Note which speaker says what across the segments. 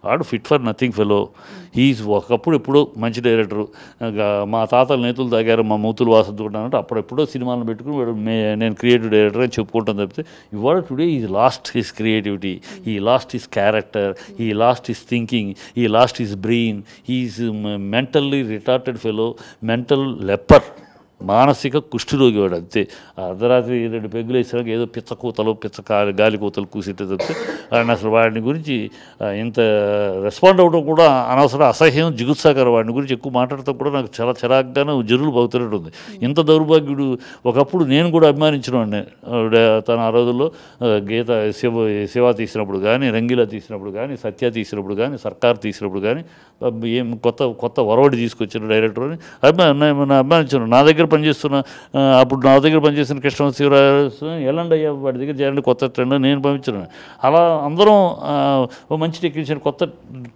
Speaker 1: వాడు fit for nothing fellow. Is ఒకప్పుడు ఎప్పుడో మంచి డైరెక్టరు, మా తాతల నేతులు తాగారు, మా మూతులు వాసన చూడాలంటే అప్పుడెప్పుడో సినిమాలను పెట్టుకుని వాడు నేను క్రియేటివ్ డైరెక్టర్ అని చెప్పుకుంటాను తప్పితే ఇవాళ today is lost his creativity, ఈ లాస్ట్ హిస్ క్యారెక్టర్, ఈ లాస్ట్ హిస్ థింకింగ్, ఈ lost his brain, is mentally retarded fellow, mental leper, మానసిక కుష్ఠరోగి వాడు. అంతే. అర్ధరాత్రి 2 పెగ్గులు వేసినాక ఏదో పిచ్చ కూతలు గాలి కూతలు కూసిట్టే తప్పితే ఆయన అసలు వాడిని గురించి ఇంత రెస్పాండ్ అవ్వడం కూడా అనవసరం, అసహ్యం, జిగుత్సాకర. వాడిని గురించి ఎక్కువ మాట్లాడటం కూడా నాకు చాలా చిరాగ్గానే జరువులు బాగుతున్నట్టు ఉంది. ఇంత దౌర్భాగ్యుడు. ఒకప్పుడు నేను కూడా అభిమానించిన వాడిని. తన ఆ రోజుల్లో గీత శివ తీసినప్పుడు కానీ, రంగీలా తీసినప్పుడు కానీ, సత్య తీసినప్పుడు కానీ, సర్కార్ తీసినప్పుడు కానీ, ఏం కొత్త వరవడి తీసుకొచ్చిన డైరెక్టర్ అని అభిమానించాను. నా దగ్గర పనిచేస్తున్న అప్పుడు నా దగ్గర పనిచేసిన కృష్ణవంశీ శివరాజు ఎల్లండి అయ్యా వాడి దగ్గర చేయండి కొత్త ట్రెండ్ నేను పంపించాను. అలా అందరం ఓ మంచి టెక్నీషియన్, కొత్త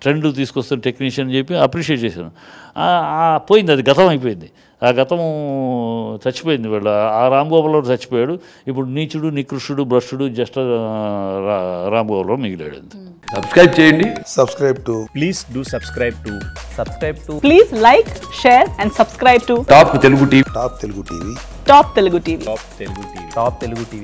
Speaker 1: ట్రెండ్ తీసుకొస్తున్న టెక్నీషియన్ అని చెప్పి అప్రిషియేట్ చేశాను. పోయింది, అది గతం అయిపోయింది. ఆ గతం చచ్చిపోయింది. వీళ్ళ ఆ రామ్ గోపాల్ చచ్చిపోయాడు. ఇప్పుడు నీచుడు, నికృష్టుడు, భ్రష్టుడు జస్ట్ రామ్ గోపాల్ మిగిలాడు.
Speaker 2: సబ్స్క్రైబ్ చేయండి.
Speaker 3: Please do subscribe to.
Speaker 4: Please like, share and subscribe to
Speaker 2: top Telugu TV.
Speaker 4: Top Telugu TV.
Speaker 3: Top Telugu TV.